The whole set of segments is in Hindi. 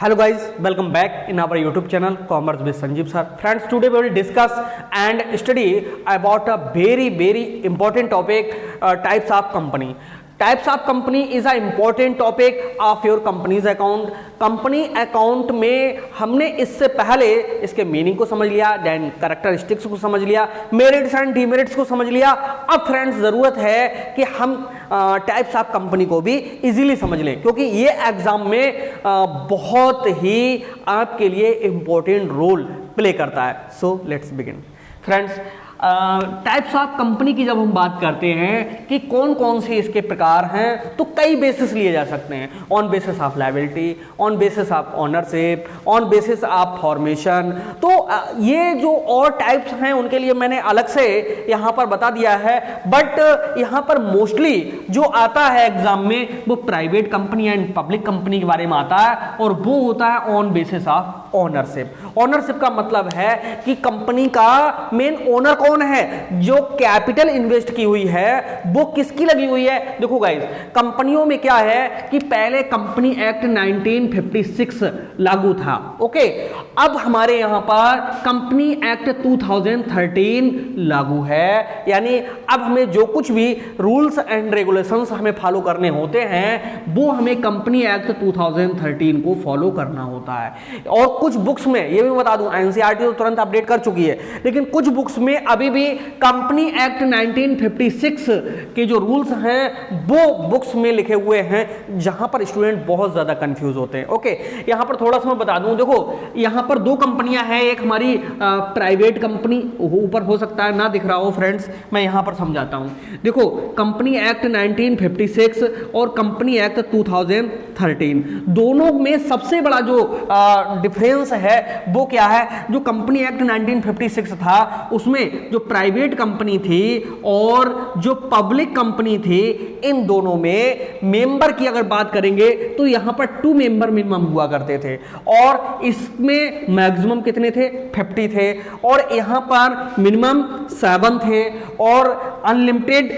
Hello guys, welcome back in our YouTube channel Commerce with Sanjeev sir. Friends, today we will discuss and study about a very important topic, types of company. Types of company is a important topic of your company's account. Company account में हमने इससे पहले इसके मीनिंग को समझ लिया, देन कैरेक्टरिस्टिक्स को समझ लिया, मेरिट्स एंड डीमेरिट्स को समझ लिया. अब फ्रेंड्स जरूरत है कि हम टाइप्स ऑफ कंपनी को भी इजीली समझ लें, क्योंकि ये एग्जाम में बहुत ही आपके लिए इंपॉर्टेंट रोल प्ले करता है. So let's begin. Friends, types of company की जब हम बात करते हैं कि कौन कौन से इसके प्रकार हैं, तो कई बेसिस लिए जा सकते हैं. On basis of liability, on basis of ownership, on basis of formation. तो ये जो और टाइप्स हैं उनके लिए मैंने अलग से यहाँ पर बता दिया है, बट यहाँ पर मोस्टली जो आता है एग्जाम में वो private company and public company के बारे में आता है, और वो होता है on basis of ownership. Ownership का मतलब है कि कंपनी का मेन ओनर कौन है, जो कैपिटल इन्वेस्ट की हुई है वो किसकी लगी हुई है. देखो गाइस, कंपनियों में क्या है कि पहले कंपनी एक्ट 1956 लागू था. ओके, अब हमारे यहां पर कंपनी एक्ट 2013 लागू है. यानी अब हमें जो कुछ भी रूल्स एंड रेगुलेशंस हमें फॉलो करने होते हैं वो हमें कंपनी एक्ट 2013 को फॉलो करना होता है. और कुछ बुक्स में, ये भी बता दूं, एनसीईआरटी तो तुरंत अपडेट कर चुकी है, लेकिन कुछ बुक्स में अभी भी कंपनी एक्ट 1956 के जो रूल्स हैं वो बुक्स में लिखे हुए हैं, जहां पर स्टूडेंट बहुत ज्यादा कंफ्यूज होते हैं. ओके, यहां पर थोड़ा सा मैं बता दूं. देखो, यहां पर दो कंपनियां हैं. एक हमारी प्राइवेट कंपनी, ऊपर हो सकता है ना दिख रहा हो फ्रेंड्स, मैं यहां पर समझाता हूं. देखो, कंपनी एक्ट 1956 और कंपनी एक्ट 2013, दोनों में सबसे बड़ा जो डिफरेंस है वो क्या है. जो कंपनी एक्ट 1956 था उसमें जो प्राइवेट कंपनी थी और जो पब्लिक कंपनी थी, इन दोनों में मेंबर की अगर बात करेंगे तो यहां पर 2 मेंबर मिनिमम हुआ करते थे, और इसमें मैक्सिमम कितने थे, 50 थे, और यहां पर मिनिमम 7 थे, और अनलिमिटेड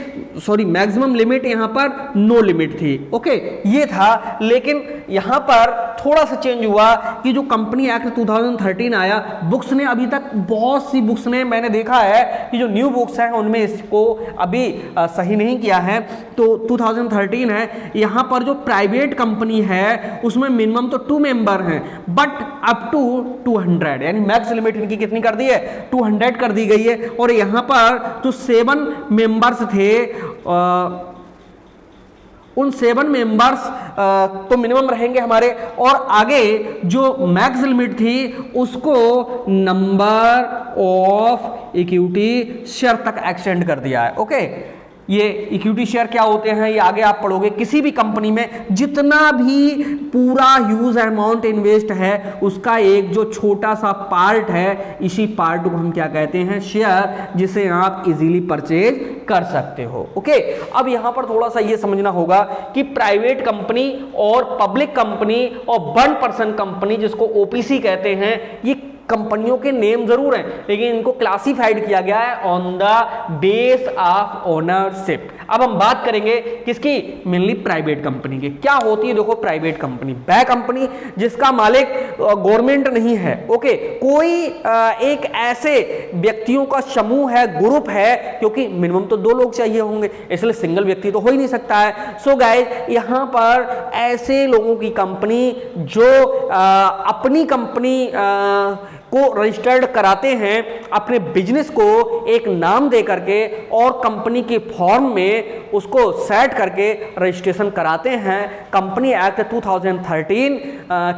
मैक्सिमम लिमिट यहां पर नो लिमिट थी. ओके, ये था. लेकिन यहां पर थोड़ा सा चेंज हुआ कि जो कंपनी एक्ट 2013 आया, बुक्स ने अभी तक, बहुत सी बुक्स ने मैंने देखा है कि जो न्यू बुक्स हैं उनमें इसको अभी सही नहीं किया है. तो 2013 है. यहां पर जो प्राइवेट कंपनी है उसमें मिनिमम तो 2 मेंबर हैं, बट अप टू 200, यानी मैक्स लिमिट इनकी कितनी कर दी है, 200 कर दी गई है. और यहां पर जो 7 मेंबर्स थे, उन 7 मेंबर्स तो मिनिमम रहेंगे हमारे, और आगे जो मैक्स लिमिट थी उसको नंबर ऑफ इक्विटी शेयर तक एक्सटेंड कर दिया है. ओके, ये इक्विटी शेयर क्या होते हैं ये आगे आप पढ़ोगे. किसी भी कंपनी में जितना भी पूरा ह्यूज अमाउंट इन्वेस्ट है उसका एक जो छोटा सा पार्ट है, इसी पार्ट को हम क्या कहते हैं, शेयर, जिसे आप इजीली परचेज कर सकते हो. ओके, अब यहां पर थोड़ा सा ये समझना होगा कि प्राइवेट कंपनी और पब्लिक कंपनी और 1 पर्सन कंपनी, जिसको ओपीसी कहते हैं, ये कंपनियों के नेम जरूर हैं, लेकिन इनको क्लासिफाइड किया गया है on the base of ownership. अब हम बात करेंगे किसकी, मेनली प्राइवेट कंपनी की. क्या होती है, देखो, प्राइवेट कंपनी वह कंपनी जिसका मालिक गवर्नमेंट नहीं है. ओके, कोई एक ऐसे व्यक्तियों का समूह है, ग्रुप है, क्योंकि मिनिमम तो 2 लोग चाहिए होंगे, इसलिए सिंगल व्यक्ति तो हो ही नहीं सकता है. सो गाइस, यहां पर ऐसे लोगों की कंपनी जो अपनी कंपनी को रजिस्टर्ड कराते हैं, अपने बिजनेस को एक नाम दे करके और कंपनी के फॉर्म में उसको सेट करके रजिस्ट्रेशन कराते हैं. कंपनी एक्ट 2013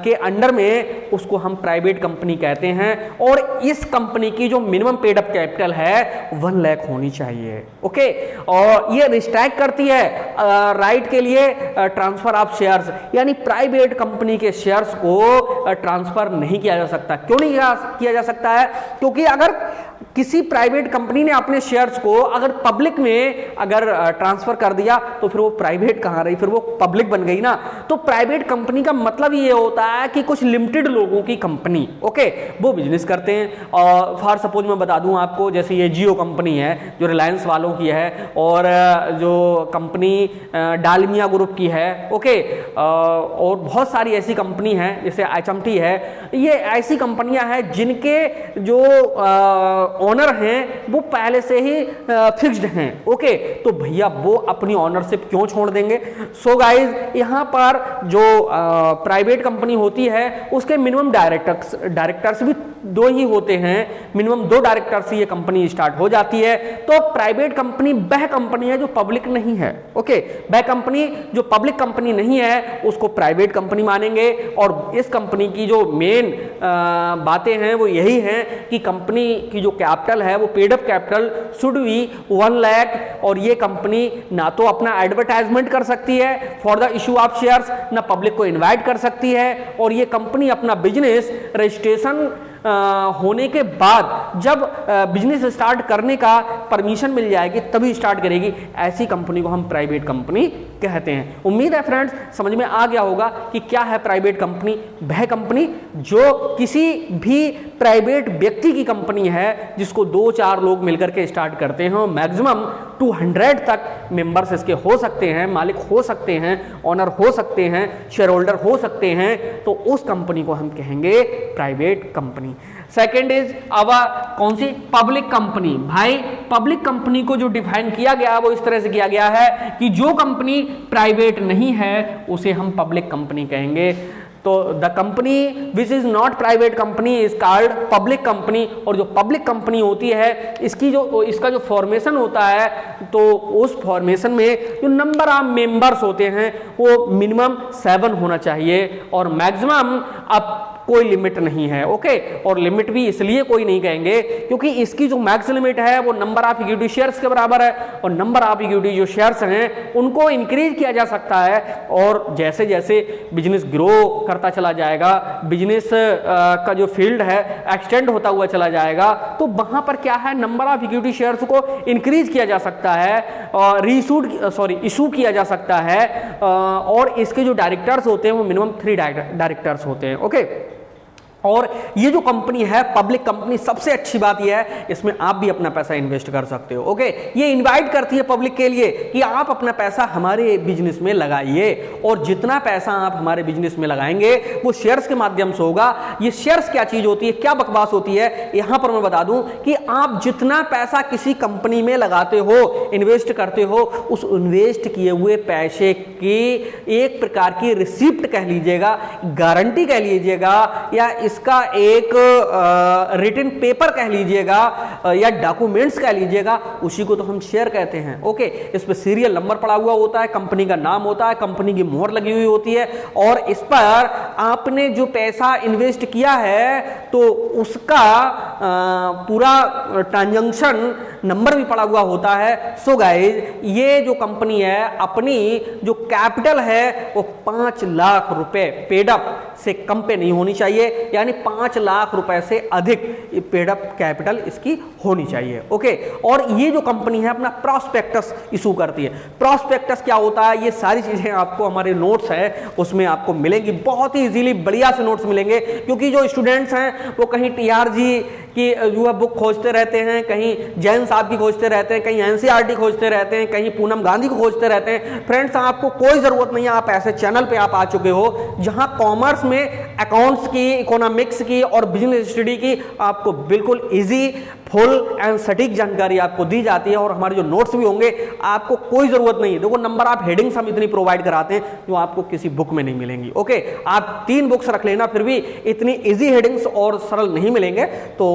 के अंडर में उसको हम प्राइवेट कंपनी कहते हैं, और इस कंपनी की जो मिनिमम पेड अप कैपिटल है 1 लाख होनी चाहिए. ओके, और ये रिस्ट्रिक्ट करती है राइट के लिए ट्रांसफर ऑफ शेयर्स, यानी प्राइवेट कंपनी के शेयर्स को ट्रांसफर नहीं किया जा सकता. क्यों नहीं किया जा सकता है, क्योंकि अगर किसी प्राइवेट कंपनी ने अपने शेयर्स को अगर पब्लिक में अगर ट्रांसफर कर दिया तो फिर वो प्राइवेट कहाँ रही, फिर वो पब्लिक बन गई ना। तो प्राइवेट कंपनी का मतलब ये होता है कि कुछ लिमिटेड लोगों की कंपनी, ओके, वो बिजनेस करते हैं। और फॉर सपोज मैं बता दूं आपको, जैसे ये जियो कंपनी है जो रिलायंस वालों की है, और जो कंपनी डालमिया ग्रुप की है, ओके, और बहुत सारी ऐसी कंपनी हैं जैसे एचएमटी है। ये ऐसी कंपनियां हैं जिनके जो ओनर हैं वो पहले से ही फिक्स्ड हैं, ओके, तो भैया वो अपनी ओनरशिप क्यों छोड़ देंगे। सो गाइज यहाँ पर जो प्राइवेट कंपनी होती है उसके मिनिमम डायरेक्टर्स भी 2 ही होते हैं, मिनिमम 2 डायरेक्टर से ये कंपनी स्टार्ट हो जाती है। तो प्राइवेट कंपनी वह कंपनी है जो पब्लिक नहीं है, ओके, वह कंपनी जो पब्लिक कंपनी नहीं है उसको प्राइवेट कंपनी मानेंगे। और इस कंपनी की जो मेन बातें हैं वो यही हैं कि कंपनी की जो कैपिटल है वो paid up capital should be 1 lakh, और ये कंपनी ना तो अपना एडवर्टाइजमेंट कर सकती है for the issue of shares, ना पब्लिक को इनवाइट कर सकती है, और ये कंपनी अपना बिजनेस रजिस्ट्रेशन होने के बाद जब बिजनेस स्टार्ट करने का परमिशन मिल जाएगी तभी स्टार्ट करेगी। ऐसी कंपनी को हम प्राइवेट कंपनी कहते हैं। उम्मीद है फ्रेंड्स समझ में आ गया होगा कि क्या है प्राइवेट कंपनी। वह कंपनी जो किसी भी प्राइवेट व्यक्ति की कंपनी है जिसको 2-4 लोग मिलकर के स्टार्ट करते हैं, मैक्सिमम 200 तक मेंबर्स इसके हो सकते हैं, मालिक हो सकते हैं, ओनर हो सकते हैं, शेयर होल्डर हो सकते हैं, तो उस कंपनी को हम कहेंगे प्राइवेट कंपनी। सेकेंड इज अब कौन सी, पब्लिक कंपनी। भाई पब्लिक कंपनी को जो डिफाइन किया गया वो इस तरह से किया गया है कि जो कंपनी प्राइवेट नहीं है उसे हम पब्लिक कंपनी कहेंगे। तो the company which is not private company is called public company. और जो पब्लिक कंपनी होती है इसका जो फॉर्मेशन होता है तो उस फॉर्मेशन में जो नंबर ऑफ मेंबर्स होते हैं वो मिनिमम 7 होना चाहिए और मैक्सिमम अब कोई लिमिट नहीं है, ओके। और लिमिट भी इसलिए कोई नहीं कहेंगे क्योंकि इसकी जो मैक्स लिमिट है वो नंबर ऑफ इक्विटी शेयर्स के बराबर है, और नंबर ऑफ इक्विटी जो शेयर्स हैं उनको इंक्रीज किया जा सकता है। और जैसे जैसे बिजनेस ग्रो करता चला जाएगा, बिजनेस का जो फील्ड है एक्सटेंड होता हुआ चला जाएगा, तो वहां पर क्या है, नंबर ऑफ इक्विटी शेयर्स को इंक्रीज किया जा सकता है, इशू किया जा सकता है। और इसके जो डायरेक्टर्स होते हैं वो मिनिमम 3 डायरेक्टर्स होते हैं, ओके। और ये जो कंपनी है पब्लिक कंपनी, सबसे अच्छी बात ये है इसमें आप भी अपना पैसा इन्वेस्ट कर सकते हो, ओके। ये इनवाइट करती है पब्लिक के लिए कि आप अपना पैसा हमारे बिजनेस में लगाइए, और जितना पैसा आप हमारे बिजनेस में लगाएंगे वो शेयर्स के माध्यम से होगा। ये शेयर्स क्या चीज होती है, क्या बकवास होती है, यहां पर मैं बता दूं कि आप जितना पैसा किसी कंपनी में लगाते हो, इन्वेस्ट करते हो, उस इन्वेस्ट किए हुए पैसे की एक प्रकार की रिसिप्ट कह लीजिएगा, गारंटी कह लीजिएगा, या इसका एक रिटन पेपर कह लीजिएगा, या डॉक्यूमेंट्स कह लीजिएगा, उसी को तो हम शेयर कहते हैं, ओके। इस पर सीरियल नंबर पड़ा हुआ होता है, कंपनी का नाम होता है, कंपनी की मोहर लगी हुई होती है, और इस पर आपने जो पैसा इन्वेस्ट किया है तो उसका पूरा ट्रांजैक्शन नंबर भी पड़ा हुआ होता है। सो गाइज ये जो कंपनी है अपनी जो कैपिटल है वो 5 लाख रुपए पेड अप से कम पे नहीं होनी चाहिए, यानी 5 लाख रुपए से अधिक पेड अप कैपिटल इसकी होनी चाहिए, ओके। और ये जो कंपनी है अपना प्रॉस्पेक्टस इशू करती है। प्रॉस्पेक्टस क्या होता है, ये सारी चीजें आपको हमारे नोट्स है उसमें आपको मिलेंगी, बहुत ही इजीली बढ़िया से नोट्स मिलेंगे, क्योंकि जो स्टूडेंट्स हैं वो कहीं टीआरजी की जो है बुक खोजते रहते हैं, कहीं जैन साहब की खोजते रहते हैं, कहीं एनसीईआरटी खोजते रहते हैं, कहीं पूनम गांधी को खोजते रहते हैं। फ्रेंड्स आपको कोई जरूरत नहीं है, आप ऐसे चैनल पे आप आ चुके हो जहां कॉमर्स में अकाउंट्स की, इकोनॉमिक्स की और बिजनेस स्टडी की आपको बिल्कुल इजी, फुल एंड सटीक जानकारी आपको दी जाती है, और हमारे जो नोट्स भी होंगे आपको कोई जरूरत नहीं है। देखो नंबर ऑफ हेडिंग्स हम इतनी प्रोवाइड कराते हैं जो आपको किसी बुक में नहीं मिलेंगी, ओके। आप 3 बुक्स रख लेना फिर भी इतनी इजी हेडिंग्स और सरल नहीं मिलेंगे। तो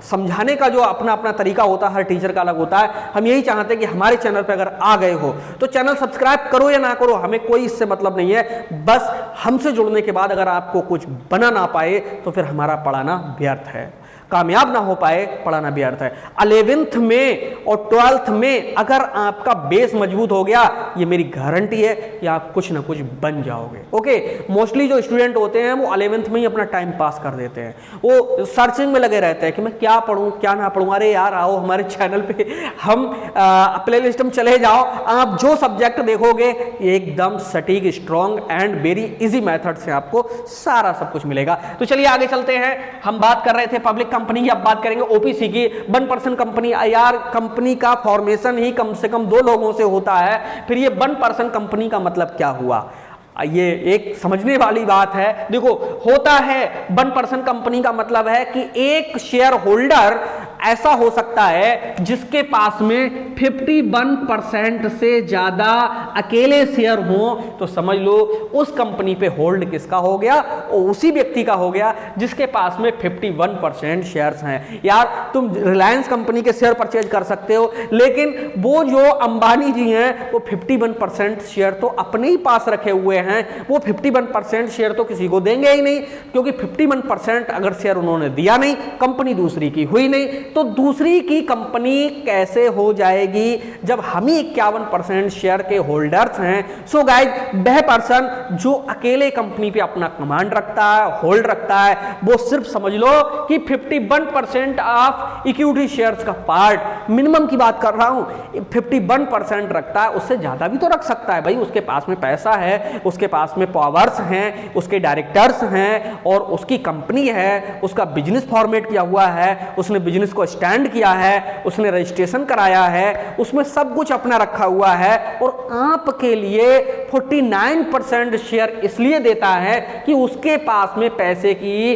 समझाने का जो अपना अपना तरीका होता है, हर टीचर का अलग होता है। हम यही चाहते हैं कि हमारे चैनल पर अगर आ गए हो तो चैनल सब्सक्राइब करो या ना करो, हमें कोई इससे मतलब नहीं है, बस हमसे जुड़ने के बाद अगर आपको कुछ बना ना पाए तो फिर हमारा पढ़ाना व्यर्थ है। कामयाब ना हो पाए, पढ़ाना व्यर्थ है। 11th में और 12th में अगर आपका बेस मजबूत हो गया, ये मेरी गारंटी है कि आप कुछ ना कुछ बन जाओगे। ओके, मोस्टली जो स्टूडेंट होते हैं वो 11th में ही अपना टाइम पास कर देते हैं, वो सर्चिंग में लगे रहते हैं कि मैं क्या पढ़ूं क्या ना पढ़ूं। अरे यार आओ हमारे चैनल पे, हम प्ले लिस्ट में चले जाओ, आप जो सब्जेक्ट देखोगे एकदम सटीक, strong and very easy method से आपको सारा सब कुछ मिलेगा। तो चलिए आगे चलते हैं। हम बात कर रहे थे पब्लिक कंपनी की, अब बात करेंगे ओपीसी की। 1% कंपनी, यार कंपनी का फॉर्मेशन ही कम से कम 2 लोगों से होता है, फिर ये 1% कंपनी का मतलब क्या हुआ? ये एक समझने वाली बात है। देखो होता है 1% कंपनी का मतलब है कि एक शेयर होल्डर ऐसा हो सकता है जिसके पास में 51% से ज्यादा अकेले शेयर हो, तो समझ लो उस कंपनी पे होल्ड किसका हो गया? उसी व्यक्ति का हो गया जिसके पास में 51% शेयर्स हैं। यार तुम रिलायंस कंपनी के शेयर परचेज कर सकते हो, लेकिन वो जो अंबानी जी हैं वो 51% शेयर तो अपने ही पास रखे हुए हैं, वो 51% शेयर तो किसी को देंगे ही नहीं, क्योंकि 51% अगर शेयर उन्होंने दिया नहीं, कंपनी दूसरी की हुई नहीं, तो दूसरी की कंपनी कैसे हो जाएगी जब हम ही 51% शेयर के होल्डर्स हैं। सो गाइज, वह पर्सन जो अकेले कंपनी पे अपना कमांड रखता है, होल्ड रखता है, वो सिर्फ समझ लो कि 51% ऑफ इक्विटी शेयर्स का पार्ट, मिनिमम की बात कर रहा हूं, 51% रखता है। उससे ज्यादा भी तो रख सकता है भाई, उसके पास में पैसा है, उसके पास में पावर्स हैं, उसके डायरेक्टर्स हैं और उसकी कंपनी है, उसका बिजनेस फॉर्मेट किया हुआ है, उसने बिजनेस को स्टैंड किया है, उसने रजिस्ट्रेशन कराया है, उसमें सब कुछ अपना रखा हुआ है, और आपके लिए 49% शेयर इसलिए देता है कि उसके पास में पैसे की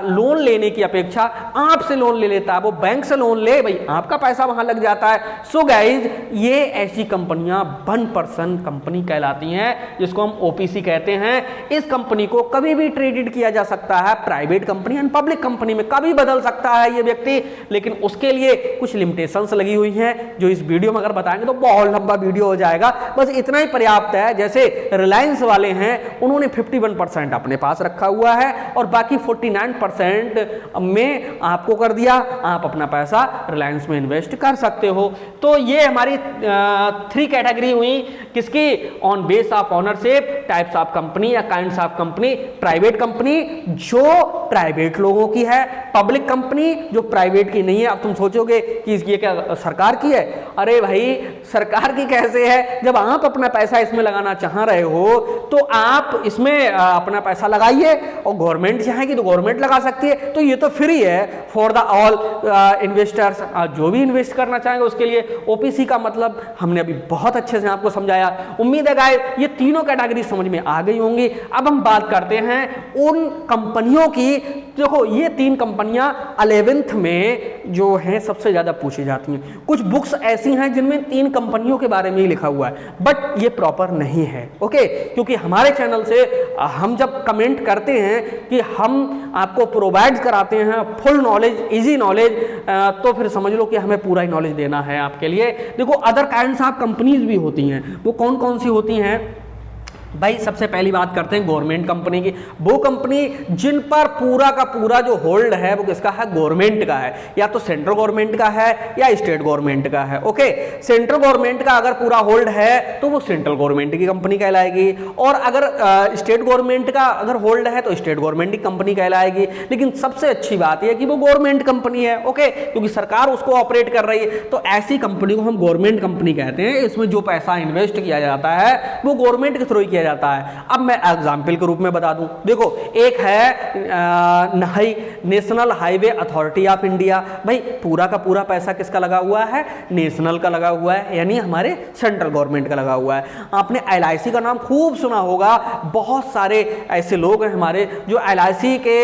लोन लेने की अपेक्षा आपसे लोन ले लेता है। वो बैंक से लोन ले भाई, आपका पैसा वहां लग जाता है। सो गाइज, ये ऐसी कंपनियां 1% कंपनी कहलाती हैं, जिसको हम ओपीसी कहते हैं। इस कंपनी को कभी भी ट्रेडेड किया जा सकता है, private company and public company में कभी बदल सकता है ये व्यक्ति, लेकिन उसके लिए कुछ लिमिटेशंस लगी हुई हैं, जो इस वीडियो में अगर बताएंगे तो बहुत लंबा वीडियो हो जाएगा। बस इतना ही पर्याप्त है। जैसे रिलायंस वाले हैं, उन्होंने 51% अपने पास रखा हुआ है और बाकी 49% में आपको कर दिया, आप अपना पैसा रिलायंस में इन्वेस्ट कर सकते हो। तो ये हमारी 3 कैटेगरी हुई, किसकी? On base of ownership, types of company या kinds of company. Private company जो प्राइवेट लोगों की है, पब्लिक कंपनी जो प्राइवेट की नहीं है। अब तुम सोचोगे कि ये क्या सरकार की है? अरे भाई सरकार की कैसे है? जब आप अपना पैसा इसमें लगाना चाह रहे हो तो आप इसमें अपना पैसा लगाइए, और गवर्नमेंट चाहेगी तो गवर्नमेंट लगा सकती है। तो ये तो फ्री है फॉर द ऑल इन्वेस्टर्स, जो भी इन्वेस्ट करना चाहेंगे उसके लिए। ओपीसी का मतलब हमने अभी बहुत अच्छे से आपको समझाया। उम्मीद है गाइस ये तीनों कैटेगरी समझ में आ गई होंगी। अब हम बात करते हैं उन कंपनियों की। देखो ये 3 कंपनियां 11th में जो हैं सबसे ज्यादा पूछी जाती हैं। कुछ बुक्स ऐसी हैं जिनमें 3 कंपनियों के बारे में ही लिखा हुआ है, बट ये प्रॉपर नहीं है। ओके, क्योंकि हमारे चैनल से हम जब कमेंट करते हैं कि हम आपको प्रोवाइड कराते हैं फुल नॉलेज, इजी नॉलेज, तो फिर समझ लो कि हमें पूरा ही नॉलेज देना है आपके लिए। देखो अदर काइंड्स ऑफ कंपनीज भी होती हैं, वो कौन कौन सी होती हैं भाई? सबसे पहली बात करते हैं गवर्नमेंट कंपनी की। वो कंपनी जिन पर पूरा का पूरा जो होल्ड है वो किसका है? गवर्नमेंट का है, या तो सेंट्रल गवर्नमेंट का है या स्टेट गवर्नमेंट का है। ओके, सेंट्रल गवर्नमेंट का अगर पूरा होल्ड है तो वो सेंट्रल गवर्नमेंट की कंपनी कहलाएगी, और अगर स्टेट गवर्नमेंट का अगर होल्ड है तो स्टेट गवर्नमेंट की कंपनी कहलाएगी। लेकिन सबसे अच्छी बात यह कि वो गवर्नमेंट कंपनी है, ओके, क्योंकि सरकार उसको ऑपरेट कर रही है, तो ऐसी कंपनी को हम गवर्नमेंट कंपनी कहते हैं। इसमें जो पैसा इन्वेस्ट किया जाता है वो गवर्नमेंट के थ्रू किया जाता है। अब मैं एग्जांपल के रूप में बता दूं, देखो एक है national highway authority of India. भाई पूरा का पूरा पैसा किसका लगा हुआ है? नेशनल का लगा हुआ है, यानी हमारे सेंट्रल गवर्नमेंट का लगा हुआ है। आपने एलआईसी का नाम खूब सुना होगा, बहुत सारे ऐसे लोग हैं हमारे जो एलआईसी के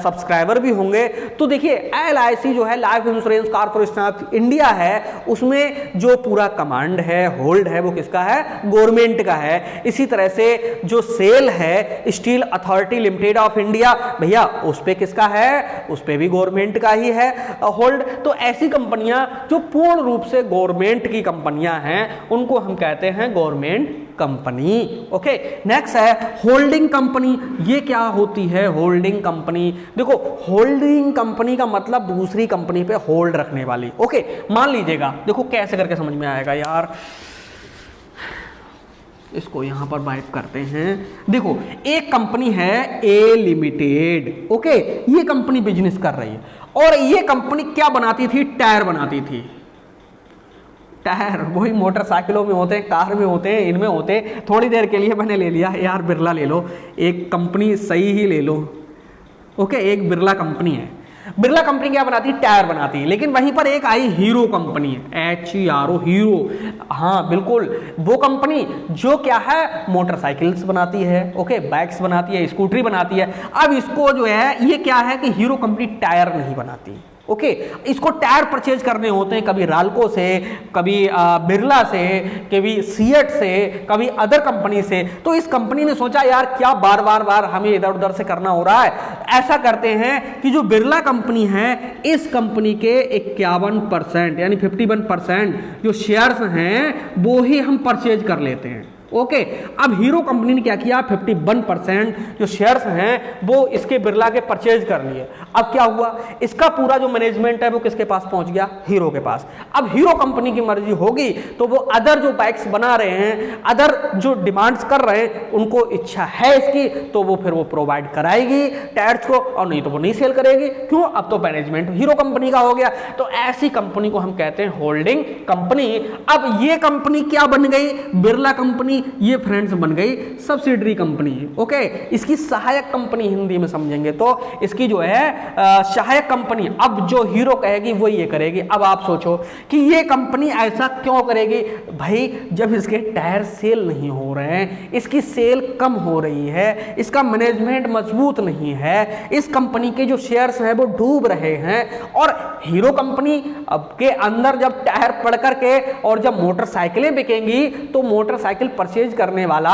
सब्सक्राइबर भी होंगे। तो देखिए एलआईसी जो है life insurance corporation of India है, उसमें जो पूरा कमांड है, होल्ड है, वो किसका है? गवर्नमेंट का है। इसी तरह से जो सेल है steel authority limited of India, भैया उस पे किसका है? उस पे भी गवर्नमेंट का ही है होल्ड। तो ऐसी कंपनियां जो पूर्ण रूप से गवर्नमेंट की कंपनियां हैं उनको हम कहते हैं गवर्नमेंट कंपनी। ओके, नेक्स्ट है होल्डिंग कंपनी। ये क्या होती है होल्डिंग कंपनी? देखो, होल्डिंग कंपनी का मतलब दूसरी कंपनी पे होल्ड रखने वाली। ओके, मान लीजिएगा, देखो कैसे करके समझ में आएगा यार, इसको यहां पर वाइप करते हैं। देखो, एक कंपनी है ए लिमिटेड। ओके, ये कंपनी बिजनेस कर रही है और ये कंपनी क्या बनाती थी? टायर बनाती थी। टायर वही मोटरसाइकिलों में होते हैं, कार में होते हैं, इनमें होते हैं। थोड़ी देर के लिए मैंने ले लिया यार, बिरला ले लो, एक कंपनी सही ही ले लो। ओके, एक बिरला कंपनी है। बिरला कंपनी क्या बनाती है? टायर बनाती है। लेकिन वहीं पर एक आई हीरो कंपनी है, HERO, हीरो। हाँ बिल्कुल, वो कंपनी जो क्या है मोटरसाइकिल्स बनाती है। ओके, बाइक्स बनाती है, स्कूटरी बनाती है। अब इसको जो है, ये क्या है कि हीरो कंपनी टायर नहीं बनाती। ओके, इसको टायर परचेज करने होते हैं, कभी राल्को से, कभी बिरला से, कभी सिएट से, कभी अदर कंपनी से। तो इस कंपनी ने सोचा यार क्या बार बार हमें इधर उधर से करना हो रहा है, ऐसा करते हैं कि जो बिरला कंपनी है, इस कंपनी के 51% यानी 51% जो शेयर्स हैं वो ही हम परचेज कर लेते हैं। ओके, अब हीरो कंपनी ने क्या किया? 51% जो शेयर्स हैं वो इसके बिरला के परचेज कर लिए। अब क्या हुआ? इसका पूरा जो मैनेजमेंट है वो किसके पास पहुंच गया? हीरो के पास। अब हीरो कंपनी की मर्जी होगी तो वो अदर जो बाइक्स बना रहे हैं, अदर जो डिमांड्स कर रहे हैं, उनको इच्छा है इसकी तो वो फिर वो प्रोवाइड कराएगी टायर्स को, और नहीं तो वो नहीं सेल करेगी। क्यों? अब तो मैनेजमेंट हीरो कंपनी का हो गया। तो ऐसी कंपनी को हम कहते हैं होल्डिंग कंपनी। अब ये कंपनी क्या बन गई? बिरला कंपनी। ये फ्रेंड्स बन गई सब्सिडरी कंपनी। ओके, इसकी सहायक कंपनी हिंदी में समझेंगे तो इसकी जो है सहायक कंपनी। अब जो हीरो कहेगी वो ये करेगी। अब आप सोचो कि ये कंपनी ऐसा क्यों करेगी? भाई, जब इसके टायर सेल नहीं हो रहे हैं, इसकी सेल कम हो रही है, इसका मैनेजमेंट मजबूत नहीं है, इस कंपनी के जो शेयर्स हैं वो डूब रहे हैं, और हीरो कंपनी अब के अंदर जब टायर पड़ करके और जब मोटरसाइकिलें बिकेंगी तो मोटरसाइकिल परचेज करने वाला,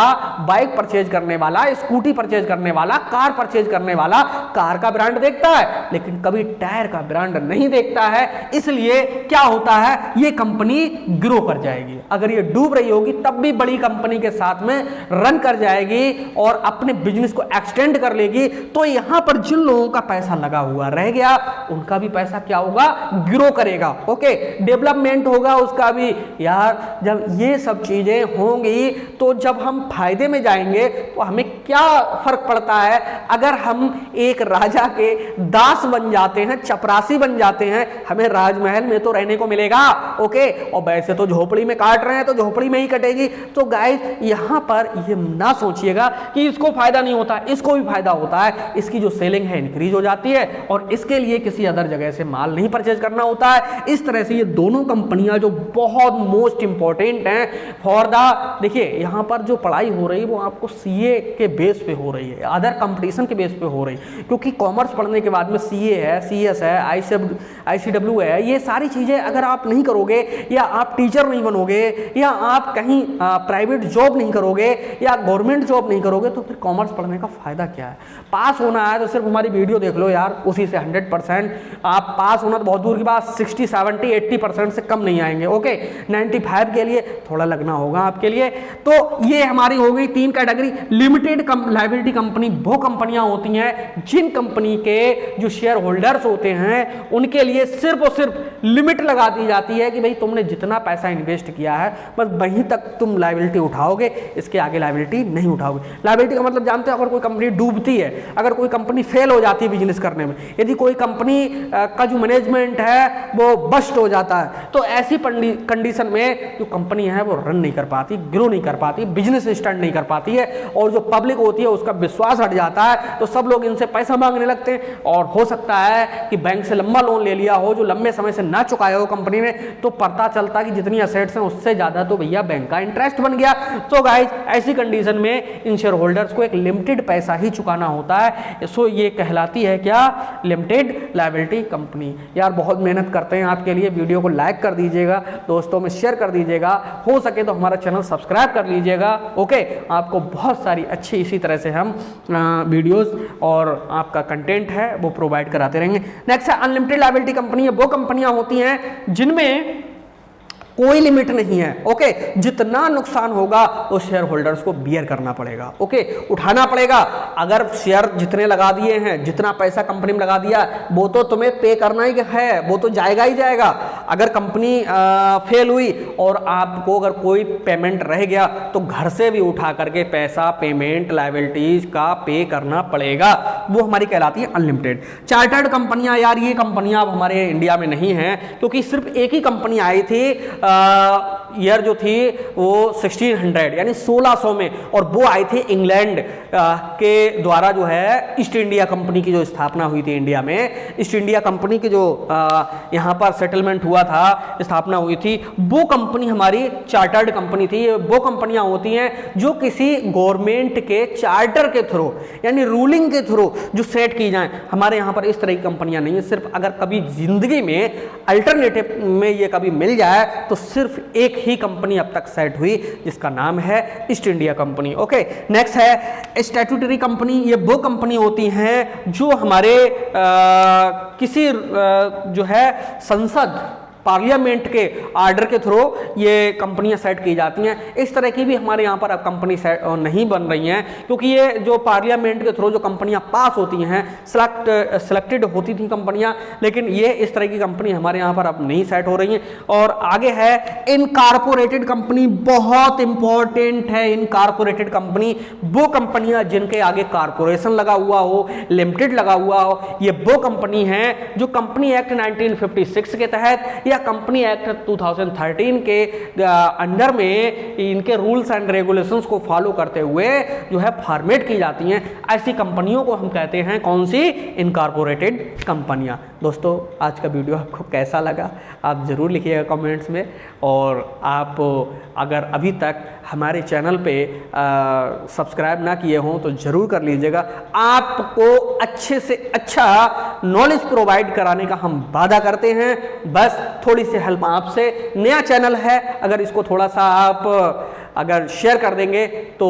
बाइक परचेज करने वाला, स्कूटी परचेज करने वाला, कार परचेज करने वाला कार का ब्रांड देखता है लेकिन कभी टायर का ब्रांड नहीं देखता है। इसलिए क्या होता है? ये कंपनी ग्रो कर जाएगी। अगर ये डूब रही होगी तब भी बड़ी कंपनी के साथ में रन कर जाएगी और अपने बिजनेस को एक्सटेंड कर लेगी। तो यहां पर जिन लोगों का पैसा लगा हुआ रह गया उनका भी पैसा क्या होगा? ग्रो करेगा। ओके, डेवलपमेंट होगा उसका भी। यार, जब ये सब चीजें होंगी तो जब हम फायदे में जाएंगे तो हमें क्या फर्क पड़ता है अगर हम एक राजा के दास बन जाते हैं, चपरासी बन जाते हैं, हमें राजमहल में तो रहने को मिलेगा। ओके, और वैसे तो झोपड़ी में काट रहे हैं तो झोपड़ी में ही कटेगी। तो गाइस, यहां पर ये ना सोचिएगा कि इसको फायदा नहीं होता, इसको भी फायदा होता है। इसकी जो सेलिंग है इंक्रीज हो जाती है और इसके लिए किसी अदर जगह से माल नहीं परचेज करना होता है। इस तरह से ये दोनों कंपनियां जो बहुत मोस्ट इंपॉर्टेंट हैं फॉर द, देखिए यहां पर जो पढ़ाई हो रही है वो आपको सीए के बेस पे हो रही है, अदर कंपटीशन के बेस पे हो रही है। क्योंकि कॉमर्स पढ़ने के बाद में सीए है, सीएस है, आईसीडब्ल्यू है, ये सारी चीजें अगर आप नहीं करोगे, या आप टीचर नहीं बनोगे, या आप कहीं प्राइवेट जॉब नहीं करोगे, या गवर्नमेंट जॉब नहीं करोगे, तो फिर कॉमर्स पढ़ने का फायदा क्या है? पास होना है तो सिर्फ हमारी वीडियो देख लो यार, उसी से 100%। आप पास होना तो बहुत दूर की बात, 60, 70, 80% से कम नहीं आएंगे। ओके, 95 के लिए थोड़ा लगना होगा आपके लिए। तो ये हमारी हो गई 3 कैटेगरी। लिमिटेड लायबिलिटी कंपनी वो कंपनियां होती हैं जिन कंपनी के जो शेयर होल्डर्स होते हैं उनके लिए सिर्फ और सिर्फ लिमिट लगा दी जाती है कि भाई तुमने जितना पैसा इन्वेस्ट किया है बस वहीं तक तुम लायबिलिटी उठाओगे, इसके आगे लायबिलिटी नहीं उठाओगे। लायबिलिटी का मतलब जानते हो? अगर कोई कंपनी डूबती है, अगर कोई कंपनी फेल हो जाती है बिजनेस करने में, यदि कोई कंपनी का जो मैनेजमेंट है वो बस्ट हो जाता है, तो ऐसी कंडीशन में जो कंपनी है वो रन नहीं कर पाती, ग्रो नहीं कर पाती, बिजनेस स्टार्ट नहीं कर पाती है, और जो पब्लिक होती है उसका विश्वास हट जाता है, तो सब लोग इनसे पैसा मांगने लगते हैं। और हो सकता है कि बैंक से लंबा लोन ले लिया हो जो लंबे समय से ना चुकाया हो कंपनी ने, तो पता चलता कि जितनी असेट्स हैं उससे ज्यादा तो भैया बैंक का इंटरेस्ट बन गया। तो गाइस, ऐसी कंडीशन में इन शेयर होल्डर्स को एक लिमिटेड पैसा ही चुकाना होता है। सो ये कहलाती है क्या? Limited liability company. यार बहुत मेहनत करते हैं आपके लिए, वीडियो को लाइक कर दीजिएगा, दोस्तों में शेयर कर दीजिएगा, हो सके तो हमारा चैनल सब्सक्राइब कर लीजिएगा। ओके, आपको बहुत सारी अच्छी इसी तरह से हम वीडियोस और आपका कंटेंट है वो प्रोवाइड कराते रहेंगे। नेक्स्ट है अनलिमिटेड लायबिलिटी कंपनी। वो कंपनियां होती हैं जिनमें कोई लिमिट नहीं है। ओके, जितना नुकसान होगा वो शेयर होल्डर्स को बियर करना पड़ेगा। ओके, उठाना पड़ेगा। अगर शेयर जितने लगा दिए हैं, जितना पैसा कंपनी में लगा दिया, वो तो तुम्हें पे करना ही है, वो तो जाएगा ही जाएगा। अगर कंपनी फेल हुई और आपको अगर कोई पेमेंट रह गया तो घर से भी उठा करके पैसा, पेमेंट, लायबिलिटीज का पे करना पड़ेगा। वो हमारी कहलाती है अनलिमिटेड। चार्टर्ड कंपनियां, यार ये कंपनियां अब हमारे इंडिया में नहीं है, क्योंकि सिर्फ एक ही कंपनी आई थी ईयर जो थी वो 1600 यानी 1600 में, और वो आई थी इंग्लैंड के द्वारा जो है ईस्ट इंडिया कंपनी की जो स्थापना हुई थी इंडिया में। ईस्ट इंडिया कंपनी की जो यहाँ पर सेटलमेंट हुआ था, स्थापना हुई थी, वो कंपनी हमारी चार्टर्ड कंपनी थी। वो कंपनियां होती हैं जो किसी गवर्नमेंट के चार्टर के थ्रू यानी रूलिंग के थ्रू जो सेट की जाए। हमारे यहाँ पर इस तरह की कंपनियां नहीं है। सिर्फ अगर कभी जिंदगी में अल्टरनेटिव में ये कभी मिल जाए तो सिर्फ एक ही कंपनी अब तक सेट हुई, जिसका नाम है east India company. Okay, next है स्टैट्यूटरी कंपनी। ये वो कंपनी होती हैं जो हमारे किसी जो है संसद, पार्लियामेंट के आर्डर के थ्रू ये कंपनियां सेट की जाती हैं। इस तरह की भी हमारे यहाँ पर अब कंपनी सेट नहीं बन रही हैं, क्योंकि ये जो पार्लियामेंट के थ्रू जो कंपनियां पास होती हैं, सिलेक्टेड होती थी कंपनियां, लेकिन ये इस तरह की कंपनी हमारे यहाँ पर अब नहीं सेट हो रही हैं। और आगे है इनकॉर्पोरेटेड कंपनी, बहुत इंपॉर्टेंट है इनकॉर्पोरेटेड कंपनी। वो कंपनियां जिनके आगे कॉर्पोरेशन लगा हुआ हो, लिमिटेड लगा हुआ हो, ये वो कंपनी है जो कंपनी एक्ट 1956 के तहत या कंपनी एक्ट 2013 के अंडर में इनके रूल्स एंड रेगुलेशंस को फॉलो करते हुए जो है फॉर्मेट की जाती हैं। ऐसी कंपनियों को हम कहते हैं कौन सी? इनकॉर्पोरेटेड कंपनियां। दोस्तों, आज का वीडियो आपको कैसा लगा आप ज़रूर लिखिएगा कमेंट्स में, और आप अगर अभी तक हमारे चैनल पे सब्सक्राइब ना किए हों तो ज़रूर कर लीजिएगा। आपको अच्छे से अच्छा नॉलेज प्रोवाइड कराने का हम वादा करते हैं। बस थोड़ी सी हेल्प आपसे, नया चैनल है, अगर इसको थोड़ा सा आप अगर शेयर कर देंगे तो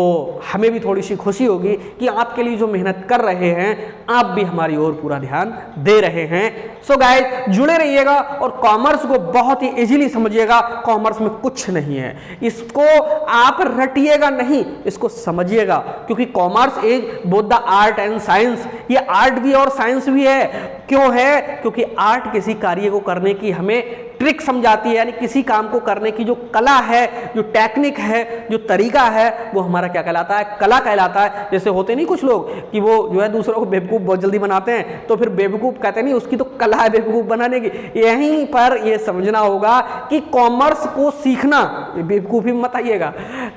हमें भी थोड़ी सी खुशी होगी कि आपके लिए जो मेहनत कर रहे हैं आप भी हमारी ओर पूरा ध्यान दे रहे हैं। सो गाइस, जुड़े रहिएगा और कॉमर्स को बहुत ही इजीली समझिएगा। कॉमर्स में कुछ नहीं है, इसको आप रटिएगा नहीं, इसको समझिएगा, क्योंकि commerce is both the art and science. ये आर्ट भी और साइंस भी है। क्यों है? क्योंकि आर्ट किसी कार्य को करने की हमें ट्रिक समझाती है, यानी किसी काम को करने की जो कला है, जो टेक्निक है, जो तरीका है, वो हमारा क्या कहलाता है? कला कहलाता है। जैसे होते नहीं कुछ लोग कि वो जो है दूसरों को बेवकूफ़ बहुत जल्दी बनाते हैं, तो फिर बेवकूफ़ कहते नहीं, उसकी तो कला है बेवकूफ़ बनाने की। यहीं पर ये समझना होगा कि कॉमर्स को सीखना, बेवकूफ़ी मत आइएगा,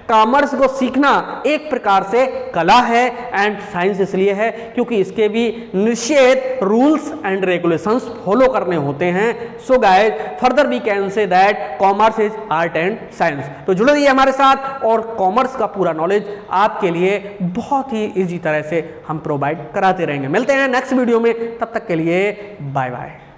कॉमर्स को सीखना एक प्रकार से कला है, एंड साइंस इसलिए है क्योंकि इसके भी निश्चित रूल्स एंड रेगुलेशंस फॉलो करने होते हैं। So guys, further we can say that commerce is art and science. तो जुड़े रहिए हमारे साथ, और कॉमर्स का पूरा नॉलेज आपके लिए बहुत ही इजी तरह से हम प्रोवाइड कराते रहेंगे। मिलते हैं नेक्स्ट वीडियो में, तब तक के लिए बाय बाय।